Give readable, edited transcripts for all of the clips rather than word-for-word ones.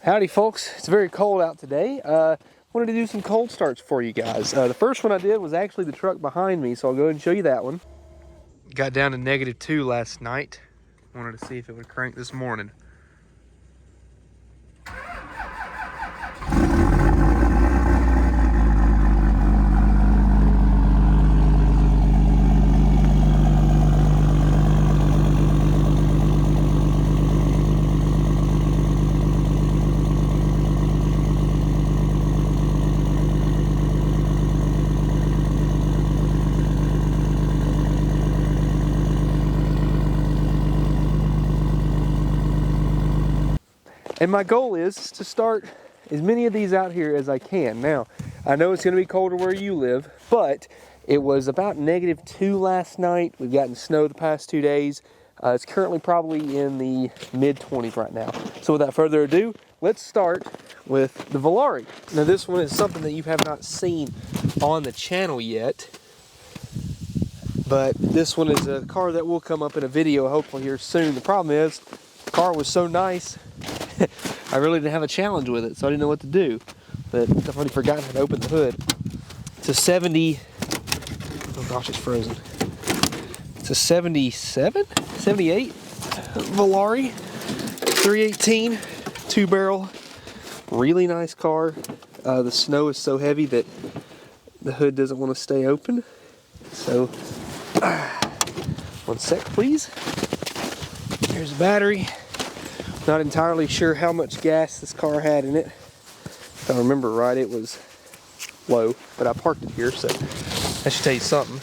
Howdy folks, it's very cold out today. Wanted to do some cold starts for you guys. The first one I did was actually the truck behind me, so I'll go ahead and show you that one. Got down to -2 last night. Wanted to see if it would crank this morning. And my goal is to start as many of these out here as I can. Now, I know it's going to be colder where you live, but it was about -2 last night. We've gotten snow the past 2 days. It's currently probably in the mid-20s right now. So without further ado, let's start with the Volari. Now this one is something that you have not seen on the channel yet, but this one is a car that will come up in a video hopefully here soon. The problem is, the car was so nice, I really didn't have a challenge with it, so I didn't know what to do. But I've already forgotten how to open the hood. It's a 70, oh gosh, it's frozen. It's a 77, 78 Volari, 318, 2-barrel, really nice car. The snow is so heavy that the hood doesn't want to stay open. So, one sec please. Here's the battery. Not entirely sure how much gas this car had in it. If I remember right, it was low, but I parked it here, so that should tell you something.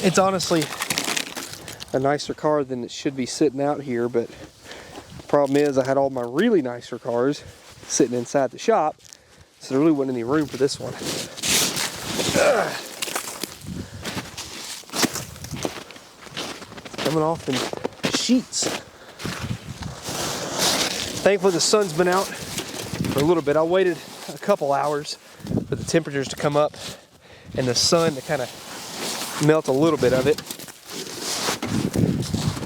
It's honestly a nicer car than it should be sitting out here, but the problem is I had all my really nicer cars sitting inside the shop, so there really wasn't any room for this one. Coming off in sheets. Thankfully the sun's been out for a little bit. I waited a couple hours for the temperatures to come up and the sun to kind of melt a little bit of it.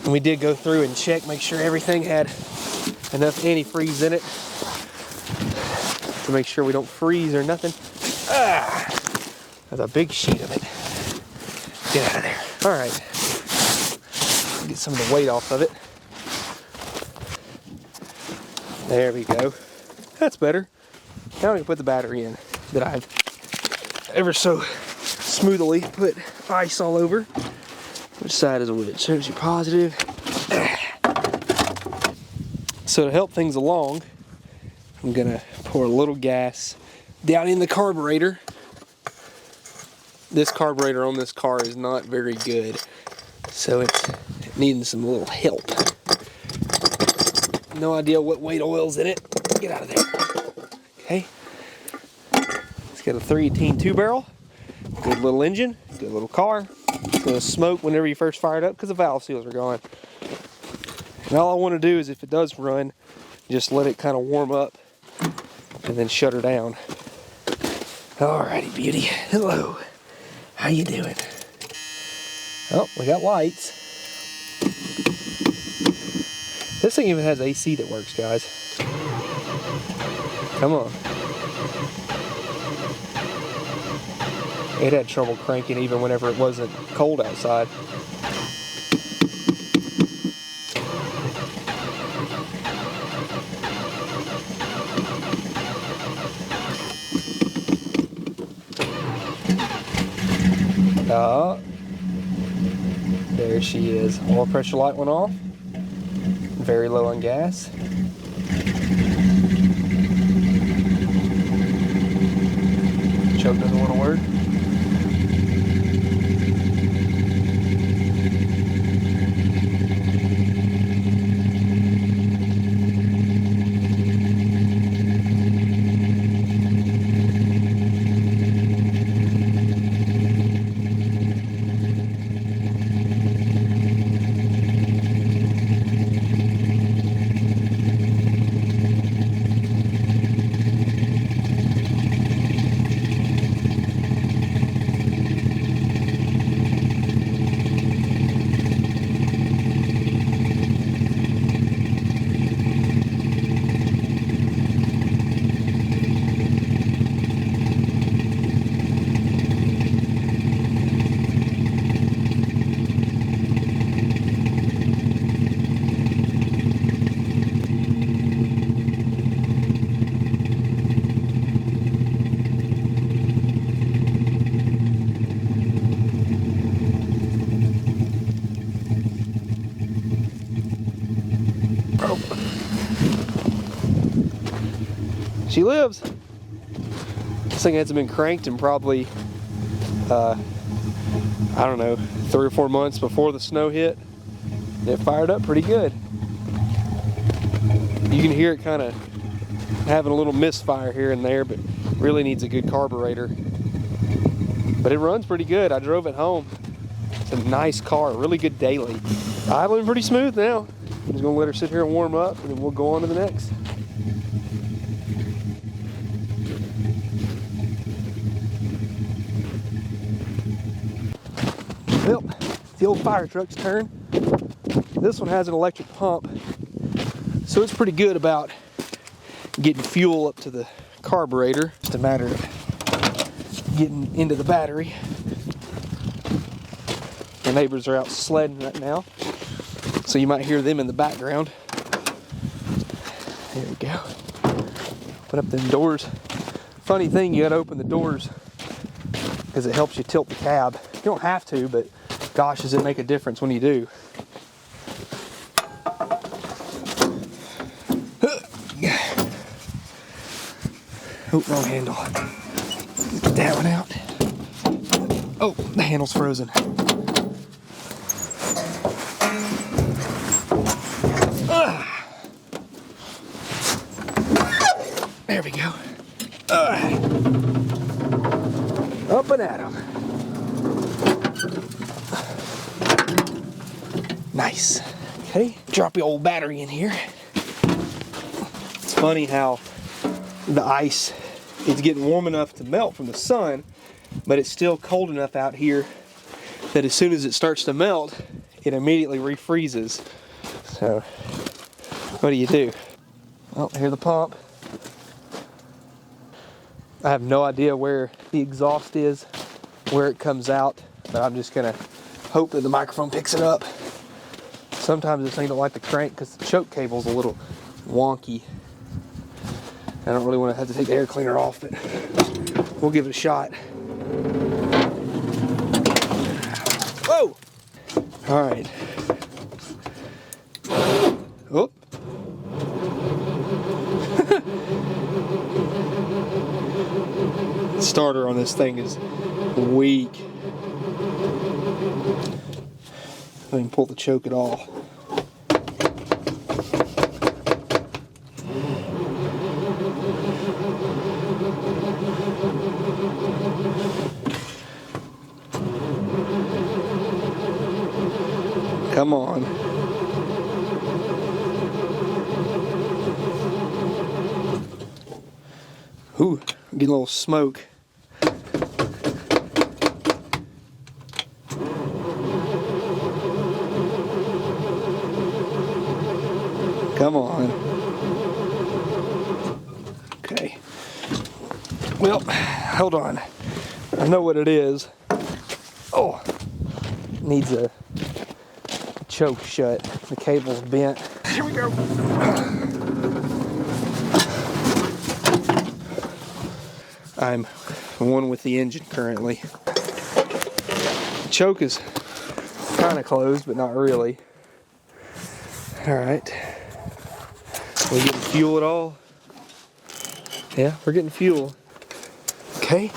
And we did go through and check, make sure everything had enough antifreeze in it to make sure we don't freeze or nothing. There's a big sheet of it. Get out of there. All right. Get some of the weight off of it. There we go. That's better. Now we can put the battery in that I've ever so smoothly put ice all over. Which side is which? Shows you positive. So to help things along, I'm gonna pour a little gas down in the carburetor. This carburetor on this car is not very good, so it's needing some little help. No idea what weight oil's in it. Get out of there. Okay. It's got a 318 2-barrel. Good little engine. Good little car. It's going to smoke whenever you first fire it up because the valve seals are gone. And all I want to do is if it does run, just let it kind of warm up and then shut her down. Alrighty, beauty. Hello. How you doing? Oh, we got lights. This thing even has AC that works, guys. Come on. It had trouble cranking even whenever it wasn't cold outside. Oh, there she is. Oil pressure light went off. Very low on gas. Choke doesn't want to work. she lives. This thing hasn't been cranked in probably, I don't know, 3 or 4 months before the snow hit. It fired up pretty good. You can hear it kind of having a little misfire here and there, but really needs a good carburetor. But it runs pretty good. I drove it home. It's a nice car, really good daily. Idling pretty smooth now. I'm just gonna let her sit here and warm up, and then we'll go on to the next. Well, it's the old fire truck's turn. This one has an electric pump, so it's pretty good about getting fuel up to the carburetor. Just a matter of getting into the battery. The neighbors are out sledding right now, so you might hear them in the background. There we go. Open up them doors. Funny thing, you gotta open the doors because it helps you tilt the cab. You don't have to, but gosh, does it make a difference when you do. Oh, wrong handle. Get that one out. Oh, the handle's frozen. There we go. Up and at 'em. Nice. Okay, drop the old battery in here. It's funny how the ice is getting warm enough to melt from the sun, but it's still cold enough out here that as soon as it starts to melt, it immediately refreezes. So, what do you do? Well, here's the pump. I have no idea where the exhaust is, where it comes out, but I'm just gonna hope that the microphone picks it up. Sometimes this thing don't like to crank because the choke cable's a little wonky. I don't really want to have to take the air cleaner off, but we'll give it a shot. Whoa! All right. Oh. The starter on this thing is weak. I can pull the choke at all. Come on. Ooh, I'm getting a little smoke. Come on. Okay. Well, hold on. I know what it is. Oh, needs a choke shut. The cable's bent. Here we go. I'm one with the engine currently. The choke is kind of closed, but not really. All right. We getting fuel at all? Yeah, we're getting fuel. Okay.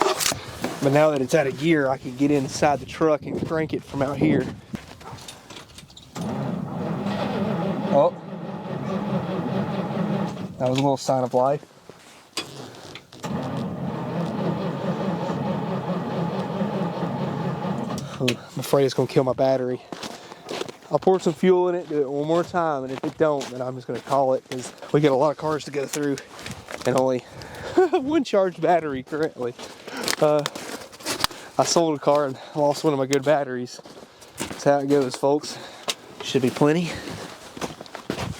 But now that it's out of gear, I can get inside the truck and crank it from out here. Oh. That was a little sign of life. I'm afraid it's going to kill my battery. I'll pour some fuel in it, do it one more time, and if it don't, then I'm just going to call it, because we got a lot of cars to go through and only one charged battery currently. I sold a car and lost one of my good batteries. That's how it goes, folks. Should be plenty.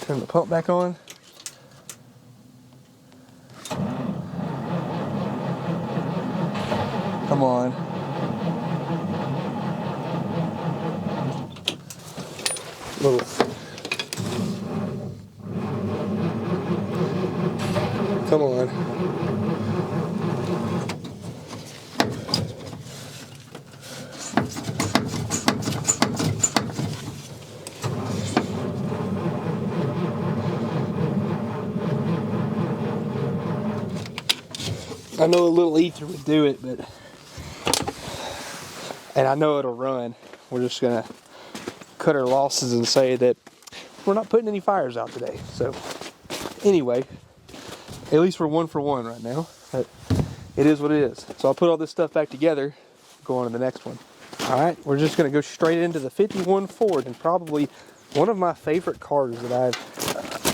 Turn the pump back on. Come on. Little. Come on. I know a little ether would do it, but, and I know it'll run. We're just gonna cut our losses and say that we're not putting any fires out today. So anyway, at least we're 1 for 1 right now. But it is what it is. So I'll put all this stuff back together, go on to the next one. All right, we're just gonna go straight into the 51 Ford, and probably one of my favorite cars that I've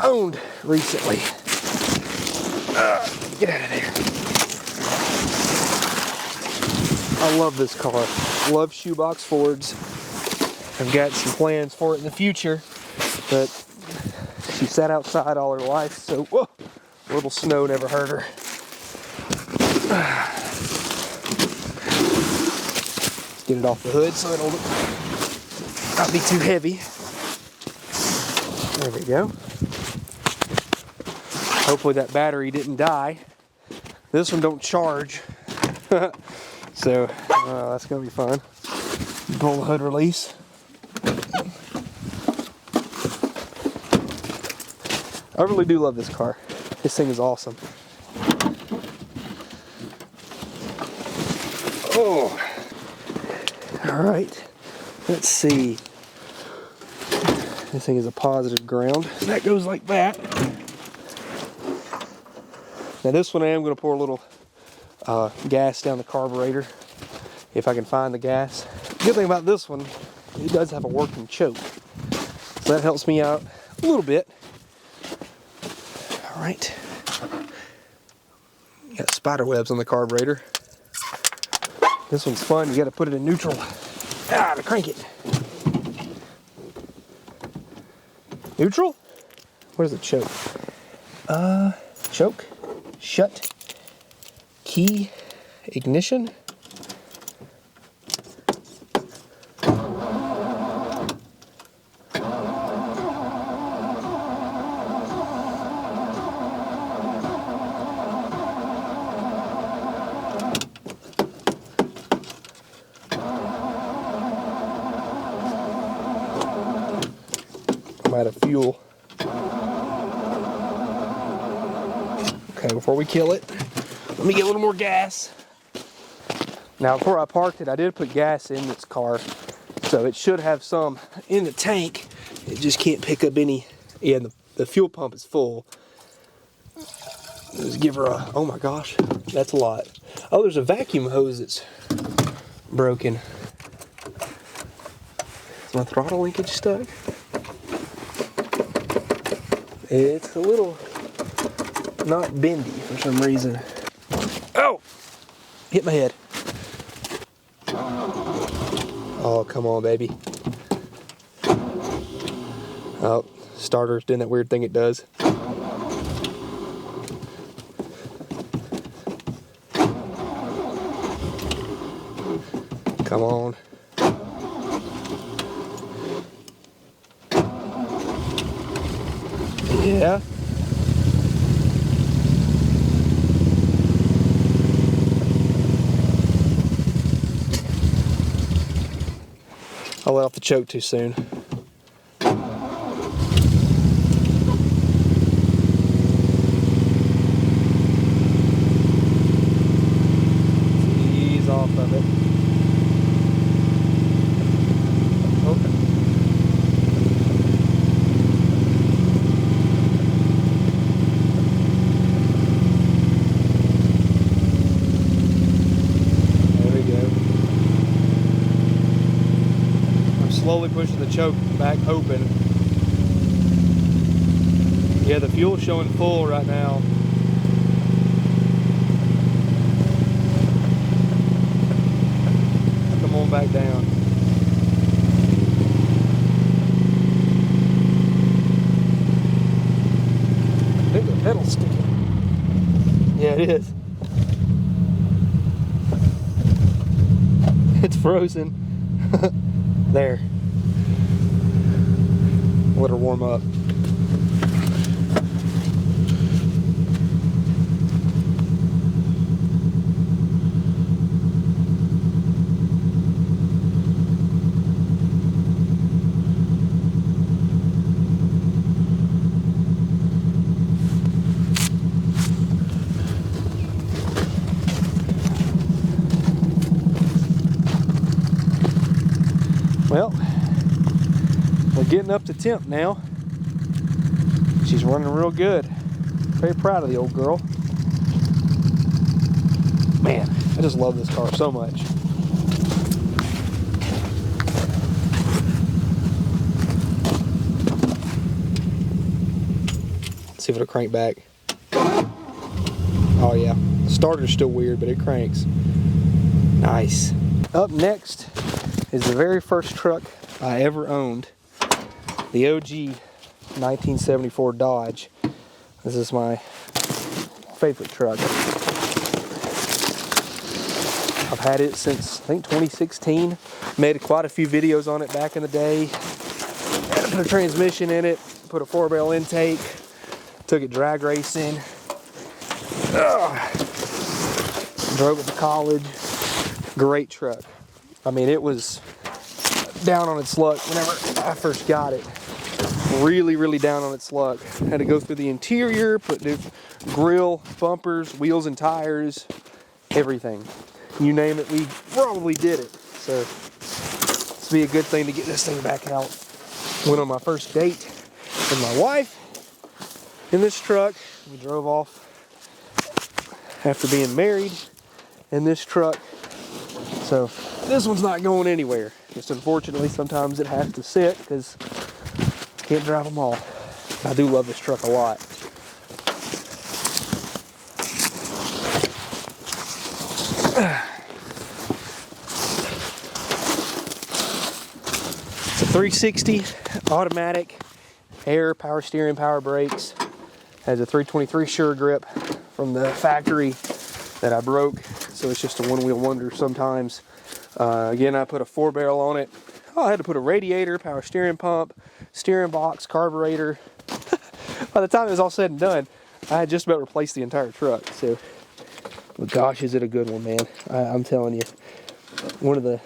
owned recently. Get out of there. I love this car. Love shoebox Fords. I've got some plans for it in the future, but she sat outside all her life, so whoa, a little snow never hurt her. Let's get it off the hood so it'll not be too heavy. There we go. Hopefully that battery didn't die. This one don't charge. So that's gonna be fun. Pull the hood release. I really do love this car. This thing is awesome. Oh, all right. Let's see. This thing is a positive ground. That goes like that. Now this one I am going to pour a little gas down the carburetor if I can find the gas. The good thing about this one, it does have a working choke, so that helps me out a little bit. All right. Got spider webs on the carburetor. This one's fun. You got to put it in neutral. To crank it. Neutral? Where's the choke? Choke. Shut. Key. Ignition. I'm out of fuel. Okay, before we kill it, let me get a little more gas. Now, before I parked it, I did put gas in this car, so it should have some in the tank. It just can't pick up any. Yeah, the fuel pump is full. Let's give her a, oh my gosh, that's a lot. Oh, there's a vacuum hose that's broken. Is my throttle linkage stuck? It's a little not bendy for some reason. Oh! Hit my head. Oh, come on, baby. Oh, starter's doing that weird thing it does. Come on. Yeah. I let off the choke too soon. Ease off of it. Okay. Slowly pushing the choke back open. Yeah, the fuel's showing full right now. Come on back down. I think the pedal's sticking. Yeah, it is. It's frozen. There. Let her warm up. getting up to temp now. She's running real good. Very proud of the old girl. Man, I just love this car so much. Let's see if it'll crank back. Oh yeah, the starter's still weird, but it cranks. Nice. Up next is the very first truck I ever owned. The OG 1974 Dodge. This is my favorite truck. I've had it since, I think, 2016. Made quite a few videos on it back in the day. Had to put a transmission in it, put a 4-barrel intake, took it drag racing. Drove it to college. Great truck. I mean, it was down on its luck whenever I first got it. Really, really down on its luck. Had to go through the interior, put new grill, bumpers, wheels and tires, everything. You name it, we probably did it. So this will be a good thing to get this thing back out. Went on my first date with my wife in this truck. We drove off after being married in this truck. So this one's not going anywhere. Just unfortunately sometimes it has to sit because can't drive them all. I do love this truck a lot. It's a 360 automatic, air, power steering, power brakes. Has a 323 Sure Grip from the factory that I broke, so it's just a one-wheel wonder sometimes. Again, I put a 4-barrel on it. Oh, I had to put a radiator, power steering pump, steering box, carburetor. By the time it was all said and done, I had just about replaced the entire truck. So, but gosh, is it a good one, man. I'm telling you, one of the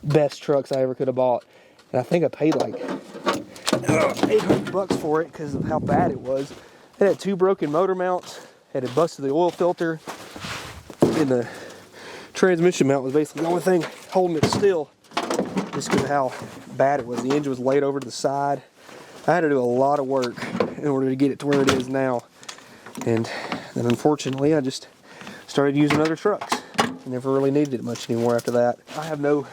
best trucks I ever could have bought. And I think I paid like $800 for it because of how bad it was. It had 2 broken motor mounts, had it busted the oil filter, and the transmission mount was basically the only thing holding it still. Just because of how bad it was. The engine was laid over to the side. I had to do a lot of work in order to get it to where it is now. And then unfortunately I just started using other trucks. Never really needed it much anymore after that. I have no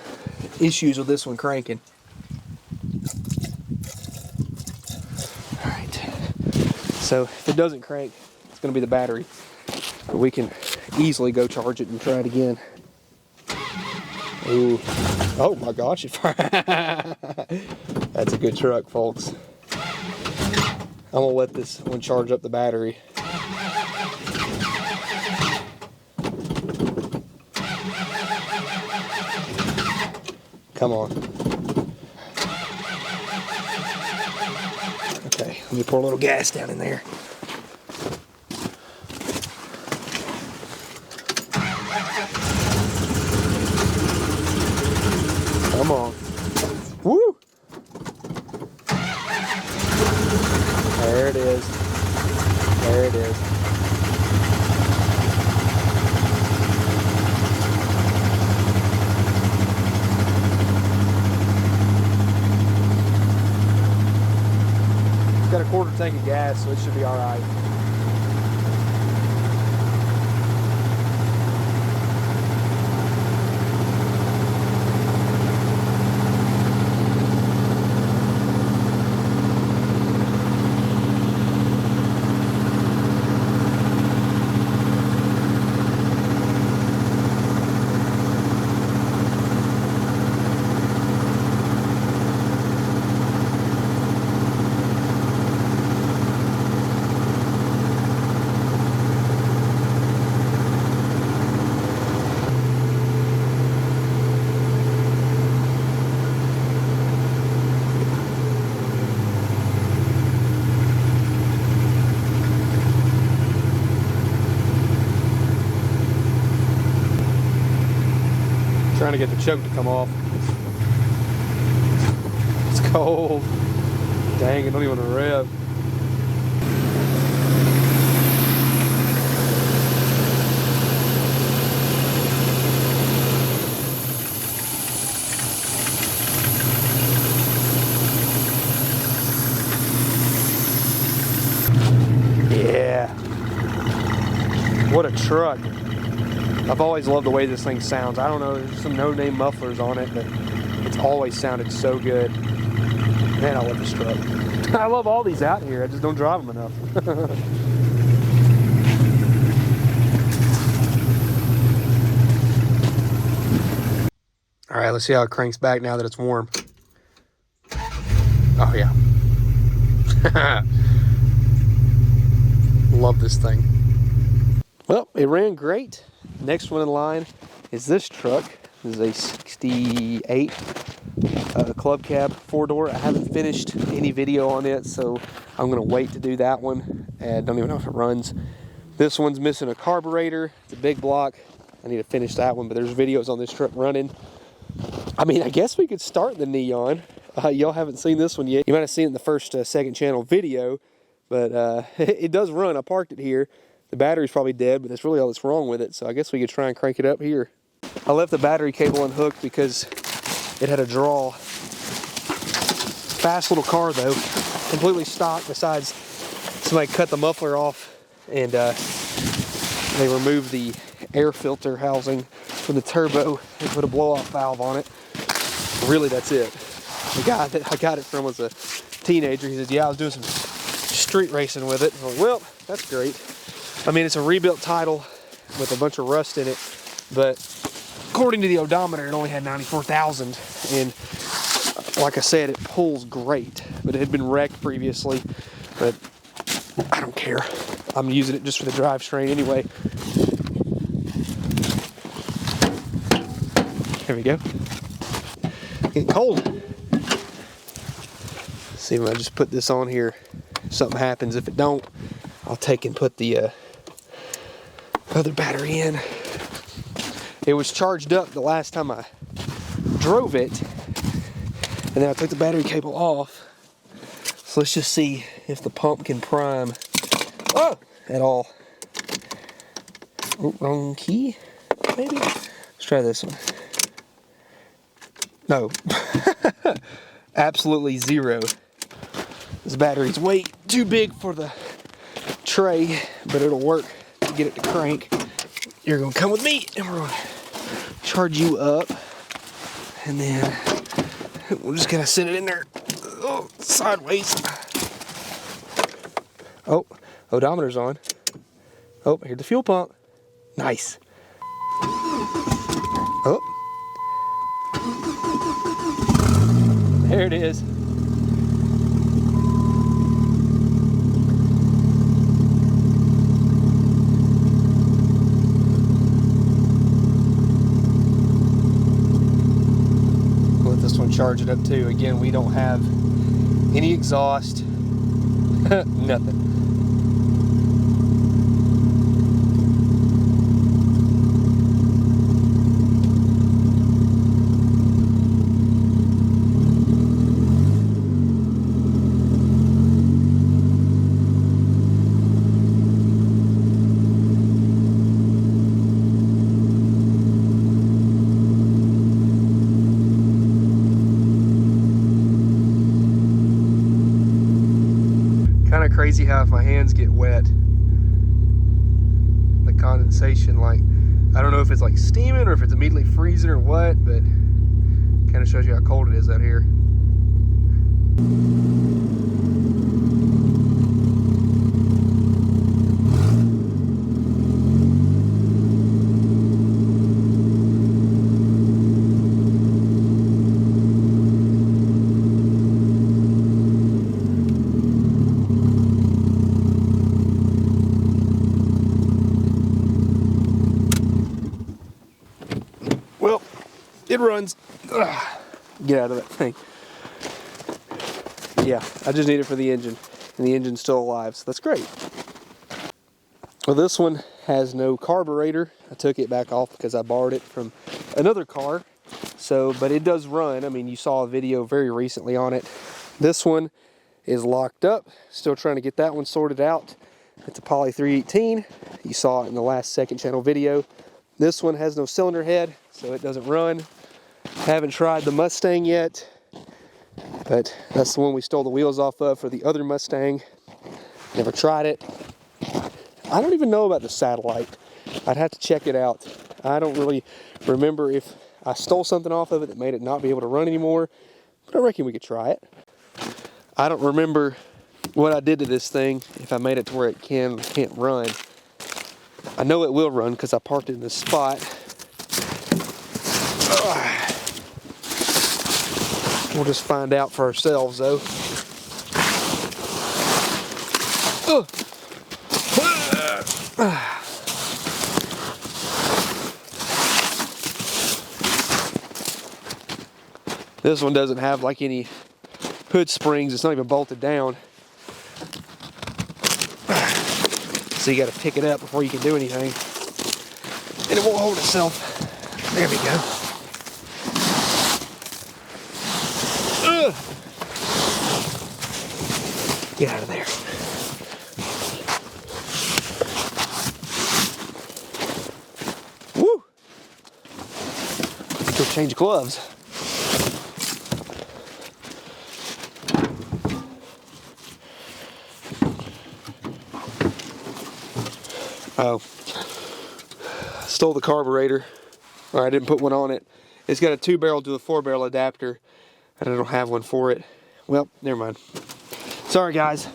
issues with this one cranking. Alright. So if it doesn't crank, it's going to be the battery. But we can easily go charge it and try it again. Ooh. Oh my gosh, that's a good truck, folks. I'm gonna let this one charge up the battery. Come on. Okay, let me pour a little gas down in there. Come on. Woo! There it is. There it is. It's got a 1/4 tank of gas, so it should be all right. Trying to get the choke to come off. It's cold. Dang, it don't even want to rev. What a truck. I've always loved the way this thing sounds. I don't know, there's some no-name mufflers on it, but it's always sounded so good. Man, I love this truck. I love all these out here, I just don't drive them enough. All right, let's see how it cranks back now that it's warm. Oh yeah. Love this thing. Well, it ran great. Next one in line is this truck. This is a 68 club cab 4-door. I haven't finished any video on it, so I'm gonna wait to do that one. And don't even know if it runs. This one's missing a carburetor. It's a big block. I need to finish that one, but there's videos on this truck running. I mean, I guess we could start the Neon. Y'all haven't seen this one yet. You might have seen it in the first second channel video, but it does run. I parked it here. The battery's probably dead, but that's really all that's wrong with it, so I guess we could try and crank it up here. I left the battery cable unhooked because it had a draw. Fast little car though, completely stock, besides somebody cut the muffler off and they removed the air filter housing from the turbo and put a blow-off valve on it. Really, that's it. The guy that I got it from was a teenager. He said, yeah, I was doing some street racing with it. I'm like, well, that's great. I mean, it's a rebuilt title with a bunch of rust in it, but according to the odometer, it only had 94,000, and like I said, it pulls great, but it had been wrecked previously, but I don't care. I'm using it just for the drivetrain anyway. There we go. Getting cold. See, when I just put this on here, something happens. If it don't, I'll take and put the other battery in. It was charged up the last time I drove it, and then I took the battery cable off. So let's just see if the pump can prime at all. Oh, wrong key, maybe? Let's try this one. No, absolutely zero. This battery's way too big for the tray, but it'll work to get it to crank. You're gonna come with me and we're gonna charge you up, and then we're just gonna sit it in there sideways. Oh, odometer's on. Oh, here's the fuel pump. Nice. Oh, there it is. Charge it up too. Again, we don't have any exhaust, nothing. Kind of crazy how if my hands get wet, the condensation, like, I don't know if it's like steaming or if it's immediately freezing or what, but kind of shows you how cold it is out here. Well, it runs. Ugh. Get out of that thing. Yeah, I just need it for the engine, and the engine's still alive, so that's great. Well, this one has no carburetor. I took it back off because I borrowed it from another car. So, but it does run. I mean, you saw a video very recently on it. This one is locked up. Still trying to get that one sorted out. It's a Poly 318. You saw it in the last second channel video. This one has no cylinder head, so it doesn't run. Haven't tried the Mustang yet, but that's the one we stole the wheels off of for the other Mustang. Never tried it. I don't even know about the satellite. I'd have to check it out. I don't really remember if I stole something off of it that made it not be able to run anymore, but I reckon we could try it. I don't remember what I did to this thing, if I made it to where it can't run. I know it will run because I parked it in this spot. We'll just find out for ourselves though. This one doesn't have like any hood springs. It's not even bolted down. So you got to pick it up before you can do anything. And it won't hold itself. There we go. Get out of there. Woo! Let's go change gloves. Oh, stole the carburetor, or I didn't put one on it. It's got a 2-barrel to a 4-barrel adapter, and I don't have one for it. Well, never mind. Sorry, guys.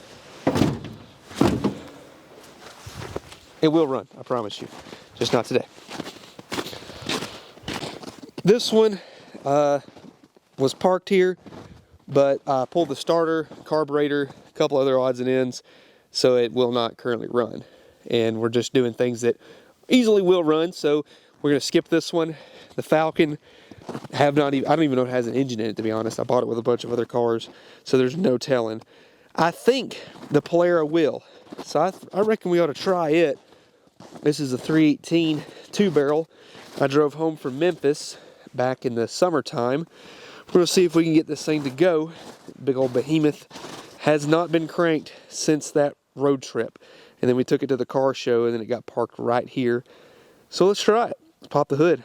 It will run, I promise you. Just not today. This one was parked here, but I pulled the starter, carburetor, a couple other odds and ends, so it will not currently run. And we're just doing things that easily will run, so we're going to skip this one. The Falcon, I don't even know if it has an engine in it, to be honest. I bought it with a bunch of other cars, so there's no telling. I think the Polara will, so I reckon we ought to try it. This is a 318 2-barrel. I drove home from Memphis back in the summertime. We're going to see if we can get this thing to go. Big old behemoth has not been cranked since that road trip. And then we took it to the car show, and then it got parked right here. So let's try it. Let's pop the hood.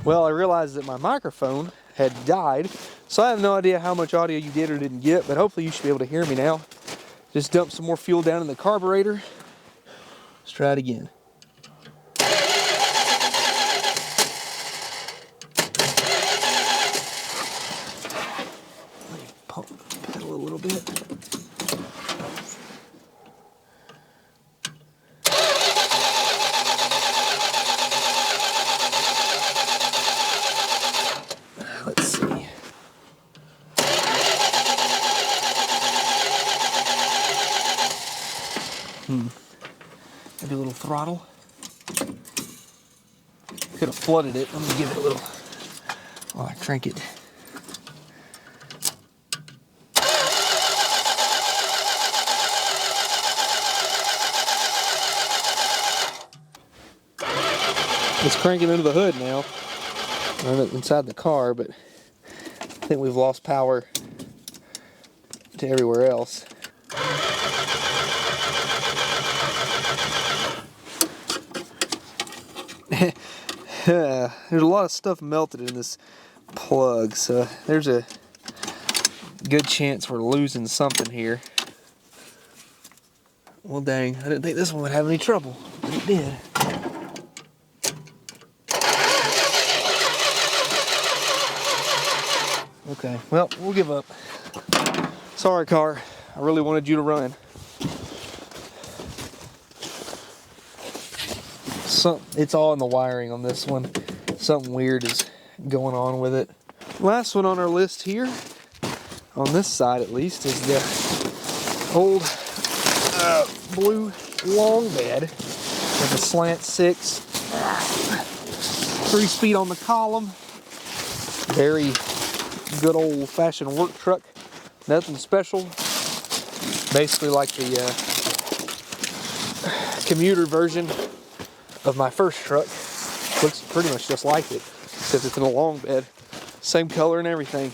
Well, I realized that my microphone had died, so I have no idea how much audio you did or didn't get, but hopefully you should be able to hear me now. Just dump some more fuel down in the carburetor. Let's try it again. Let me pump the pedal a little bit. Let's see. Maybe a little throttle. Could have flooded it. Let me give it a little while I crank it. It's cranking into the hood now. I'm inside the car, but I think we've lost power to everywhere else. There's a lot of stuff melted in this plug, so there's a good chance we're losing something here. Well, dang, I didn't think this one would have any trouble, but it did. Okay, well, we'll give up. Sorry, car. I really wanted you to run. It's all in the wiring on this one. Something weird is going on with it. Last one on our list here, on this side at least, is the old blue long bed with a slant 6, 3-speed on the column. Very good old-fashioned work truck. Nothing special. Basically like the commuter version of my first truck. Looks pretty much just like it, except it's in a long bed. Same color and everything.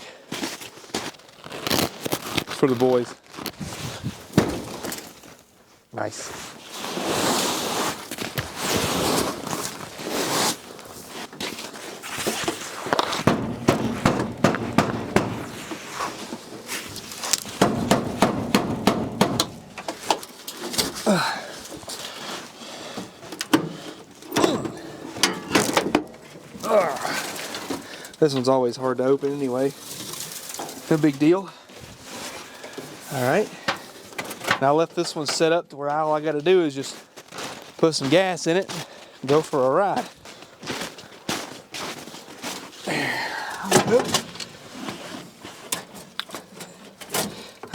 It's for the boys. Nice. This one's always hard to open anyway. No big deal. Alright. Now I left this one set up to where all I gotta do is just put some gas in it and go for a ride.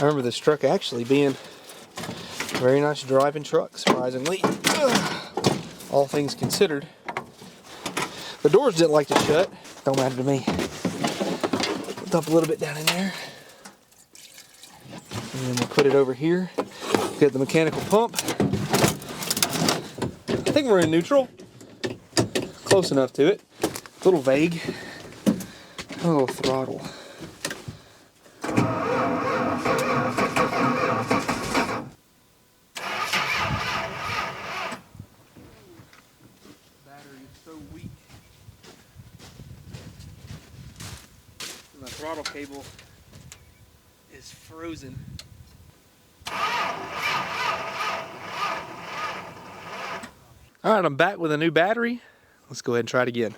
I remember this truck actually being a very nice driving truck, surprisingly. All things considered. The doors didn't like to shut. Don't matter to me. Dump a little bit down in there. And then we'll put it over here. Get the mechanical pump. I think we're in neutral. Close enough to it. A little vague. A little throttle. My throttle cable is frozen. Alright, I'm back with a new battery. Let's go ahead and try it again.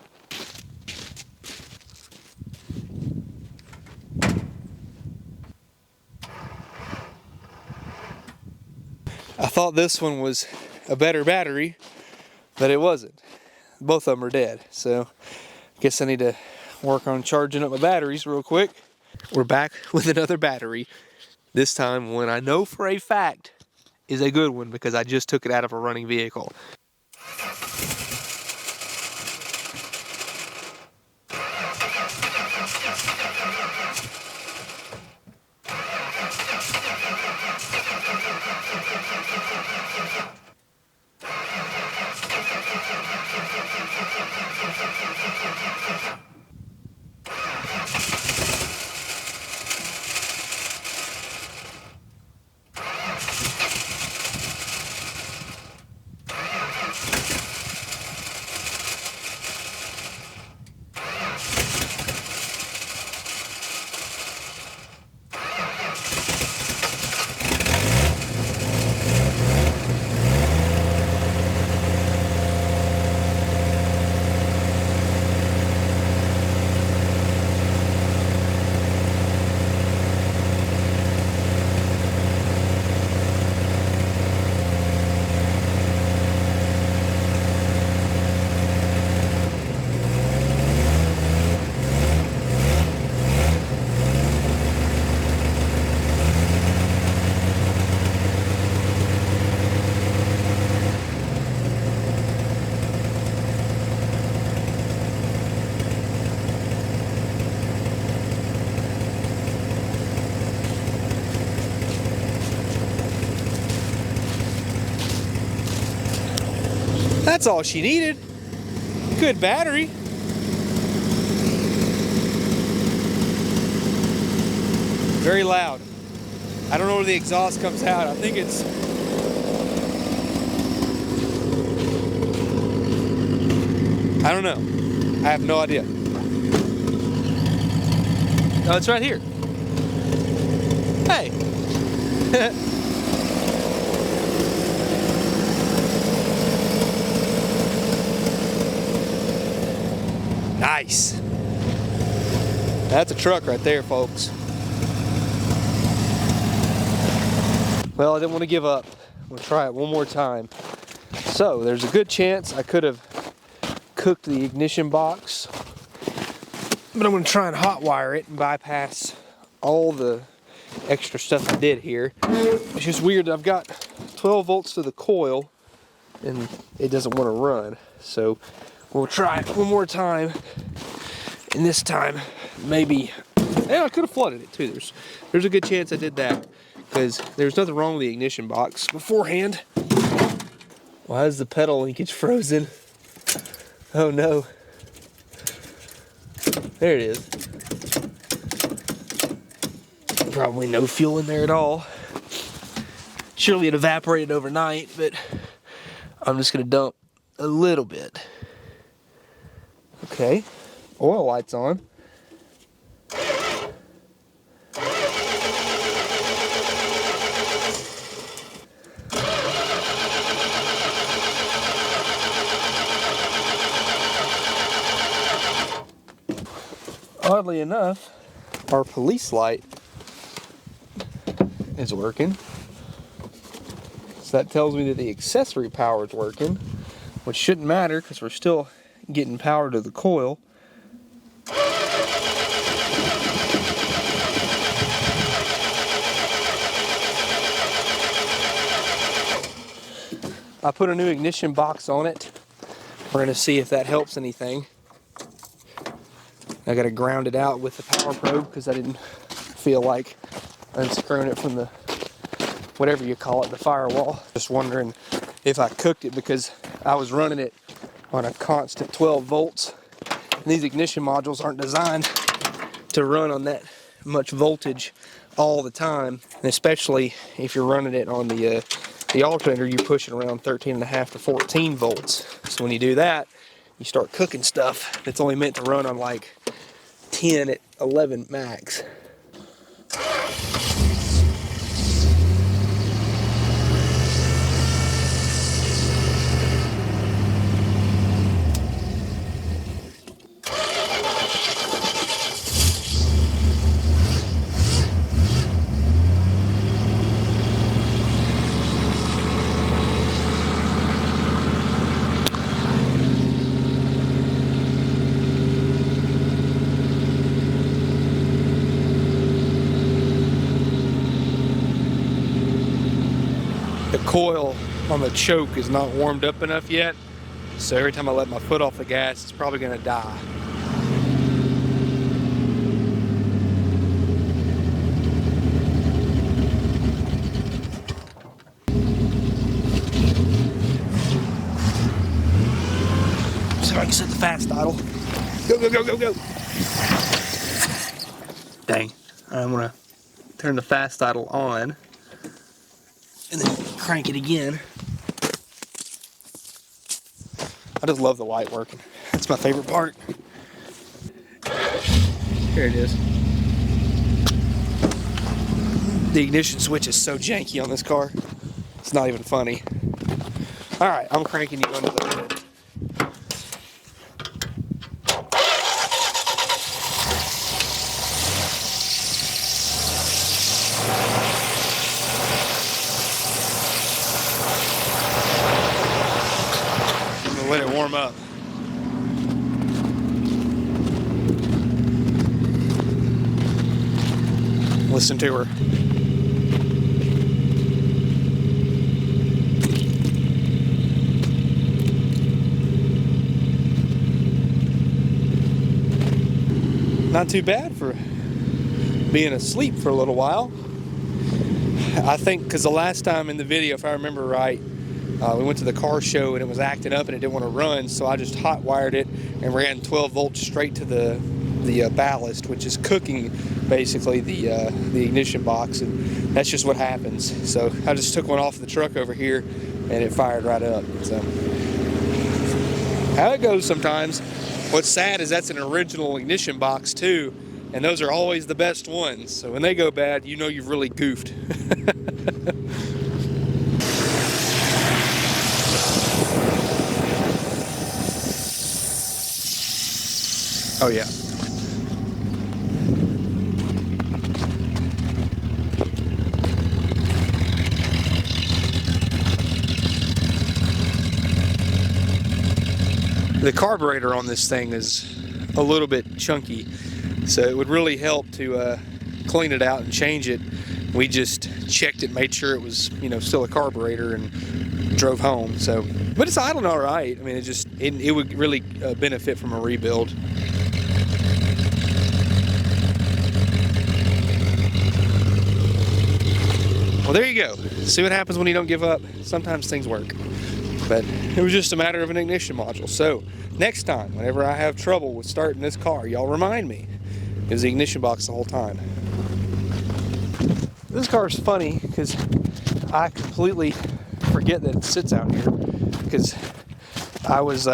I thought this one was a better battery, but it wasn't. Both of them are dead, so I guess I need to work on charging up my batteries real quick. We're back with another battery. This time one I know for a fact is a good one because I just took it out of a running vehicle. That's all she needed. Good battery. Very loud. I don't know where the exhaust comes out. I think it's... I don't know. I have no idea. Oh, it's right here. Hey. Nice. That's a truck right there, folks. Well, I didn't want to give up. We'll try it one more time. So, there's a good chance I could have cooked the ignition box But I'm going to try and hot wire it and bypass all the extra stuff I did here. It's just weird that I've got 12 volts to the coil and it doesn't want to run. So we'll try it one more time. And this time, maybe, yeah, I could have flooded it too. There's a good chance I did that because there's nothing wrong with the ignition box beforehand. Why is the pedal linkage frozen? Oh no. There it is. Probably no fuel in there at all. Surely it evaporated overnight, but I'm just gonna dump a little bit. Okay, oil light's on. Oddly enough, our police light is working. So that tells me that the accessory power is working, which shouldn't matter because we're still getting power to the coil. I put a new ignition box on it. We're going to see if that helps anything. I got to ground it out with the power probe because I didn't feel like unscrewing it from the, whatever you call it, the firewall. Just wondering if I cooked it because I was running it on a constant 12 volts. And these ignition modules aren't designed to run on that much voltage all the time. And especially if you're running it on the alternator, you're pushing around 13.5 to 14 volts. So when you do that, you start cooking stuff that's only meant to run on like 10 at 11 max. The coil on the choke is not warmed up enough yet, so every time I let my foot off the gas, it's probably going to die. So I can set the fast idle. Go, go, go, go, go. Dang. I'm going to turn the fast idle on and then crank it again. I just love the light working. That's my favorite part. Here it is. The ignition switch is so janky on this car. It's not even funny. All right, I'm cranking you under the hood. Let it warm up. Listen to her. Not too bad for being asleep for a little while. I think because the last time in the video, if I remember right, we went to the car show and it was acting up and it didn't want to run, so I just hot wired it and ran 12 volts straight to the ballast, which is cooking basically the ignition box, and that's just what happens. So I just took one off the truck over here and it fired right up. So how it goes sometimes. What's sad is that's an original ignition box too, and those are always the best ones. So when they go bad, you know you've really goofed. Oh yeah. The carburetor on this thing is a little bit chunky. So it would really help to clean it out and change it. We just checked it, made sure it was, you know, still a carburetor, and drove home. So, but it's idling all right. I mean, it would really benefit from a rebuild. Well, there you go. See what happens when you don't give up. Sometimes things work. But it was just a matter of an ignition module. So next time, whenever I have trouble with starting this car, y'all remind me. It was the ignition box the whole time. This car is funny because I completely forget that it sits out here, because I was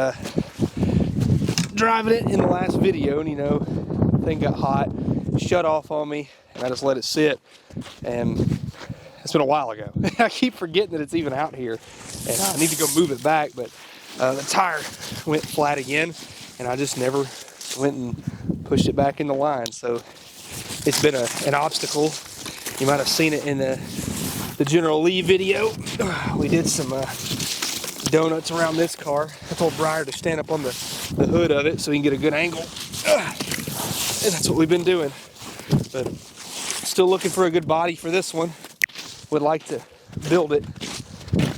driving it in the last video, and you know, the thing got hot, shut off on me, and I just let it sit. And it's been a while ago. I keep forgetting that it's even out here, and I need to go move it back, but the tire went flat again, and I just never went and pushed it back in the line. So it's been an obstacle. You might have seen it in the General Lee video. We did some donuts around this car. I told Briar to stand up on the hood of it so he can get a good angle. And that's what we've been doing. But still looking for a good body for this one. Would like to build it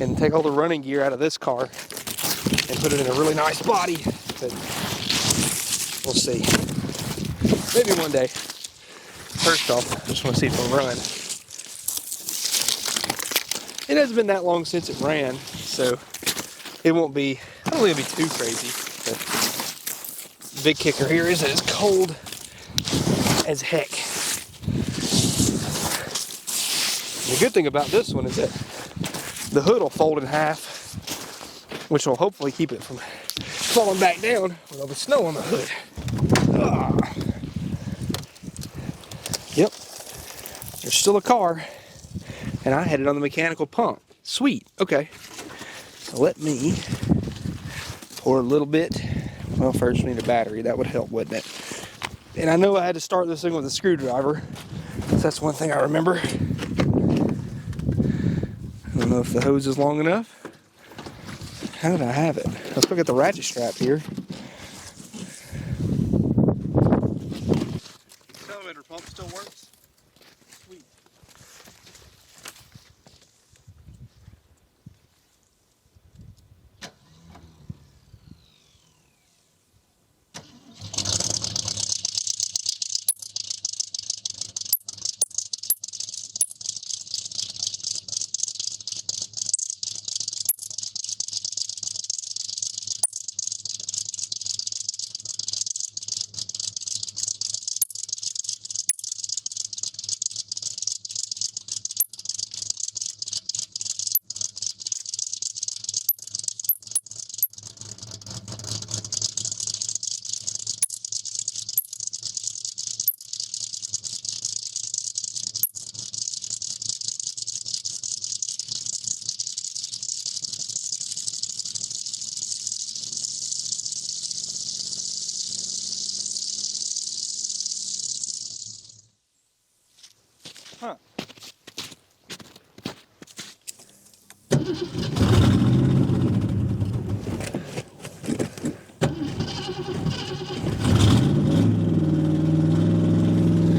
and take all the running gear out of this car and put it in a really nice body. But we'll see. Maybe one day. First off, I just want to see if it'll run. It hasn't been that long since it ran, so it won't be, I don't think it'll be too crazy. But the big kicker here is that it's cold as heck. The good thing about this one is that the hood will fold in half, which will hopefully keep it from falling back down with all the snow on the hood. Yep, there's still a car, and I had it on the mechanical pump. Sweet, okay. So let me pour a little bit. Well, first we need a battery. That would help, wouldn't it? And I know I had to start this thing with a screwdriver. So that's one thing I remember. I don't know if the hose is long enough. How did I have it? Let's look at the ratchet strap here. Elevator pump still works. Sweet. Huh.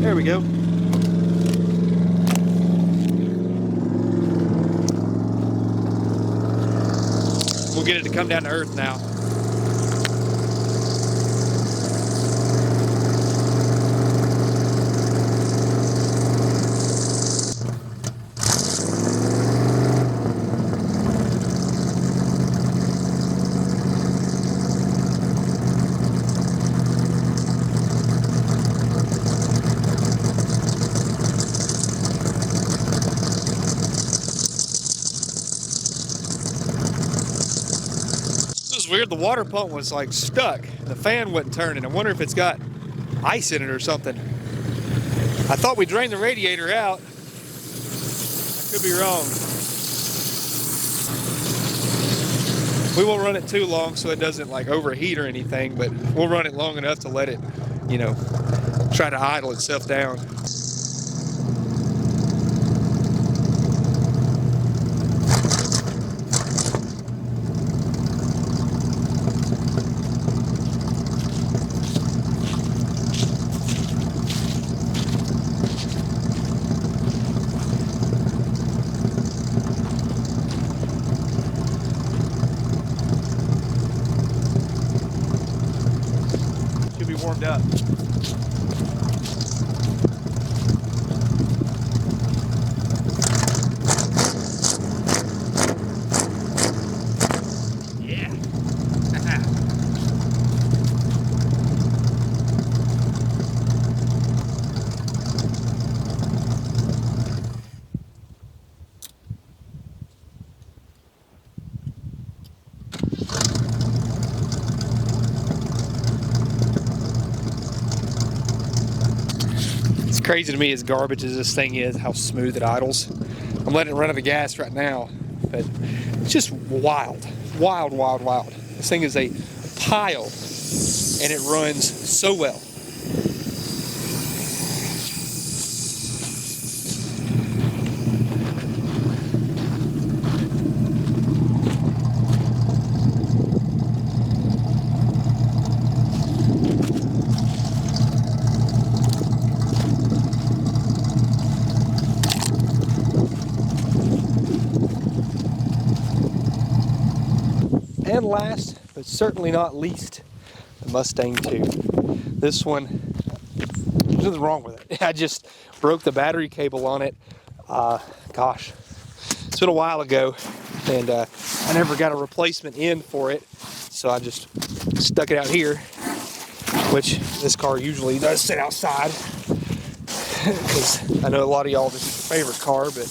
There we go. We'll get it to come down to earth now. Weird, the water pump was like stuck. The fan wasn't turning. I wonder if it's got ice in it or something. I thought we drained the radiator out. I could be wrong. We won't run it too long so it doesn't like overheat or anything, but we'll run it long enough to let it, you know, try to idle itself down. be warmed up. Yeah. It's crazy to me as garbage as this thing is, how smooth it idles. I'm letting it run out of gas right now, but it's just wild. Wild, wild, wild. This thing is a pile, and it runs so well. And last, but certainly not least, the Mustang 2. This one, there's nothing wrong with it. I just broke the battery cable on it. Gosh, it's been a while ago, and I never got a replacement end for it, so I just stuck it out here, which this car usually does sit outside, because I know a lot of y'all, this is your favorite car, but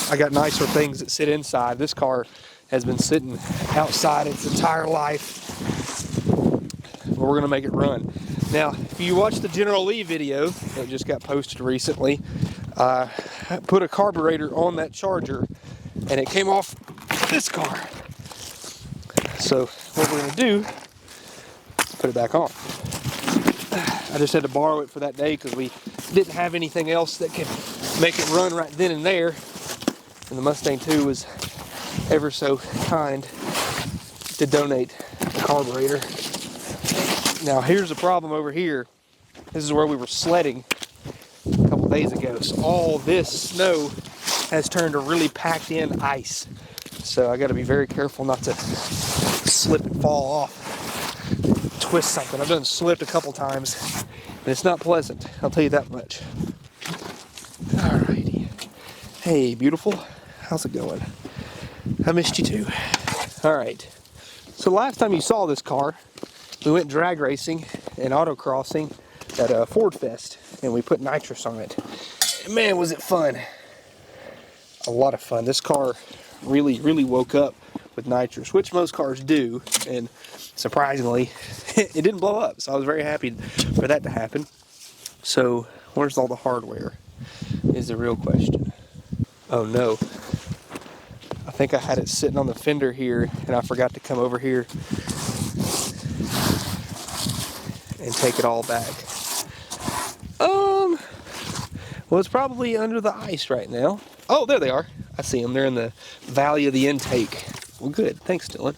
I got nicer things that sit inside. This car has been sitting outside its entire life. We're gonna make it run. Now, if you watch the General Lee video that just got posted recently, I put a carburetor on that Charger and it came off this car. So what we're gonna do, put it back on. I just had to borrow it for that day because we didn't have anything else that could make it run right then and there. And the Mustang 2 was ever so kind to donate the carburetor. Now here's the problem over here. This is where we were sledding a couple days ago. So all this snow has turned to really packed in ice. So I got to be very careful not to slip and fall off, twist something. I've done slipped a couple times and it's not pleasant, I'll tell you that much. Alrighty. Hey beautiful, how's it going? I missed you too. Alright, so last time you saw this car, we went drag racing and autocrossing at Ford Fest, and we put nitrous on it. And man, was it fun. A lot of fun. This car really, really woke up with nitrous, which most cars do, and surprisingly, it didn't blow up, so I was very happy for that to happen. So, where's all the hardware, is the real question. Oh no. I think I had it sitting on the fender here and I forgot to come over here and take it all back. Well, it's probably under the ice right now. Oh, there they are. I see them. They're in the valley of the intake. Well, good. Thanks, Dylan.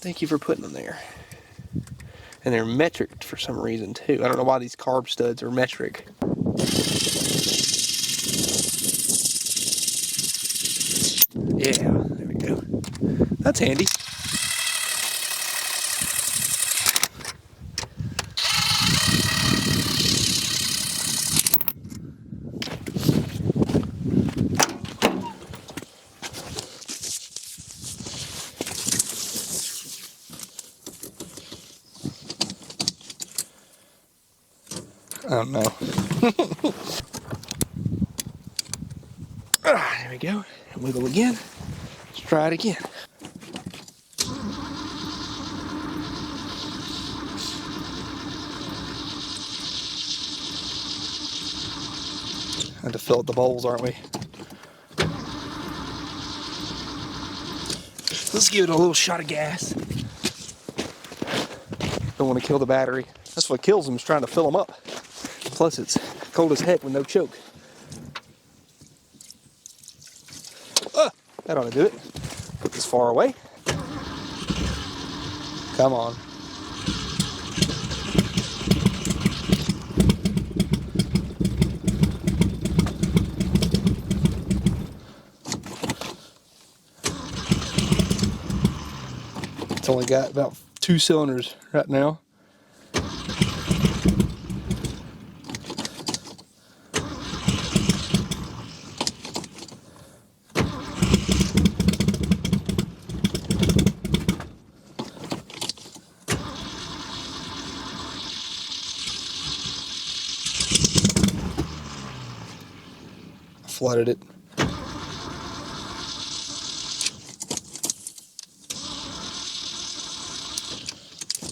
Thank you for putting them there. And they're metric for some reason, too. I don't know why these carb studs are metric. Yeah, there we go. That's handy. I don't know. There we go. And wiggle again. Let's try it again. Had to fill up the bowls, aren't we? Let's give it a little shot of gas. Don't want to kill the battery. That's what kills them, is trying to fill them up. Plus it's cold as heck with no choke. That ought to do it. Put this far away. Come on. It's only got about 2 cylinders right now. flooded it.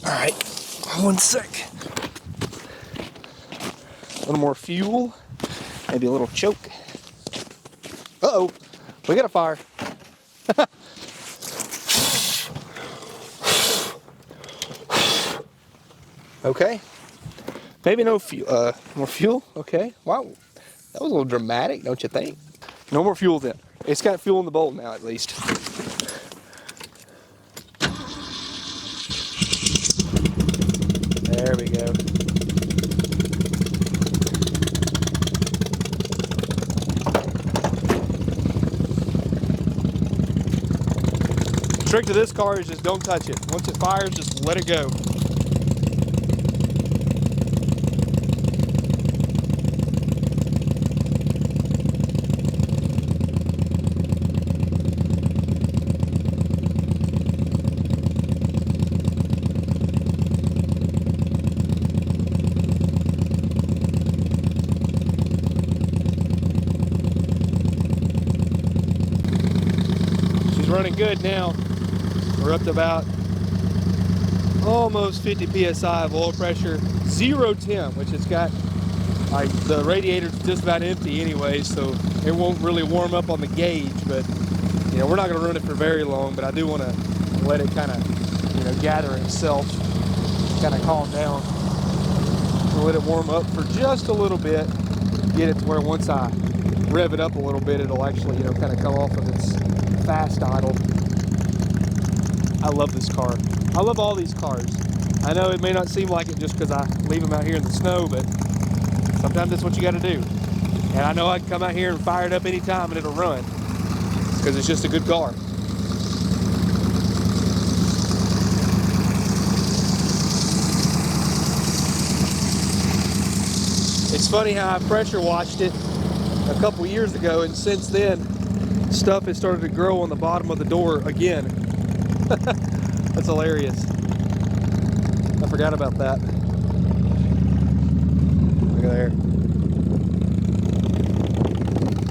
All right, 1 sec. A little more fuel, maybe a little choke. Uh-oh, we got a fire. Okay, maybe no fuel, more fuel, okay. Wow, that was a little dramatic, don't you think? No more fuel then. It's got fuel in the bowl now at least. There we go. The trick to this car is just don't touch it. Once it fires, just let it go. Running good now. We're up to about almost 50 psi of oil pressure, 0 temp, which it's got, like, the radiator's just about empty anyway, so it won't really warm up on the gauge. But you know, we're not going to run it for very long, but I do want to let it kind of, you know, gather itself, kind of calm down. We'll let it warm up for just a little bit, get it to where once I rev it up a little bit, it'll actually, you know, kind of come off of its fast idle. I love this car. I love all these cars. I know it may not seem like it just because I leave them out here in the snow, but sometimes that's what you got to do. And I know I can come out here and fire it up anytime and it'll run because it's just a good car. It's funny how I pressure washed it a couple years ago, and since then stuff has started to grow on the bottom of the door again. That's hilarious. I forgot about that. Look at there.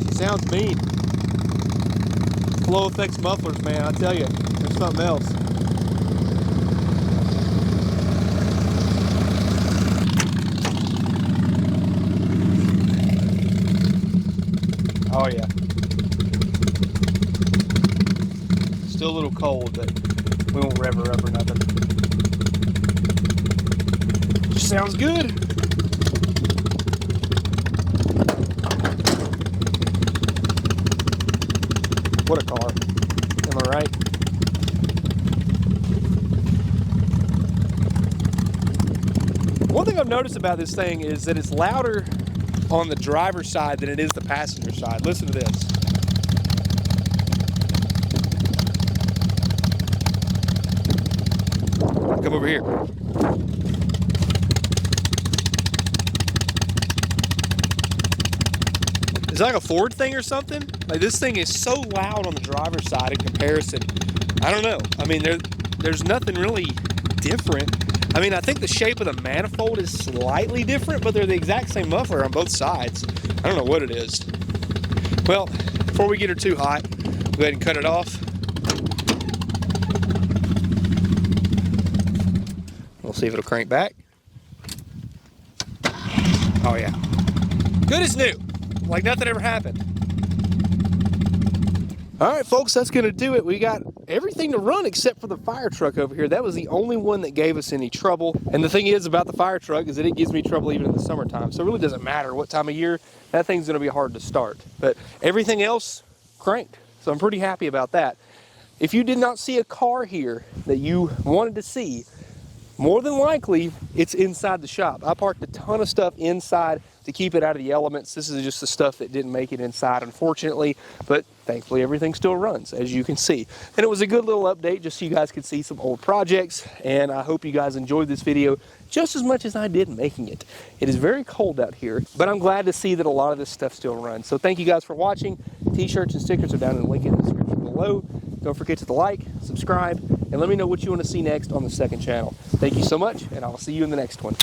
She sounds mean. Flow effects mufflers, man, I tell you, there's something else. Oh yeah. Still a little cold, but we won't rev her up or nothing. Sounds good. What a car. Am I right? One thing I've noticed about this thing is that it's louder on the driver's side than it is the passenger side. Listen to this. Come over here. Is it like a Ford thing or something? Like, this thing is so loud on the driver's side in comparison. I don't know. I mean, there's nothing really different. I mean, I think the shape of the manifold is slightly different, but they're the exact same muffler on both sides. I don't know what it is. Well, before we get her too hot, go ahead and cut it off. We'll see if it'll crank back. Oh yeah. Good as new. Like nothing ever happened. All right, folks, that's gonna do it. We got everything to run except for the fire truck over here. That was the only one that gave us any trouble. And the thing is about the fire truck is that it gives me trouble even in the summertime. So it really doesn't matter what time of year, that thing's gonna be hard to start. But everything else cranked. So I'm pretty happy about that. If you did not see a car here that you wanted to see, more than likely, it's inside the shop. I parked a ton of stuff inside to keep it out of the elements. This is just the stuff that didn't make it inside, unfortunately, but thankfully everything still runs, as you can see. And it was a good little update just so you guys could see some old projects, and I hope you guys enjoyed this video just as much as I did making it. It is very cold out here, but I'm glad to see that a lot of this stuff still runs. So thank you guys for watching. T-shirts and stickers are down in the link in the description below. Don't forget to like, subscribe, and let me know what you want to see next on the second channel. Thank you so much, and I'll see you in the next one.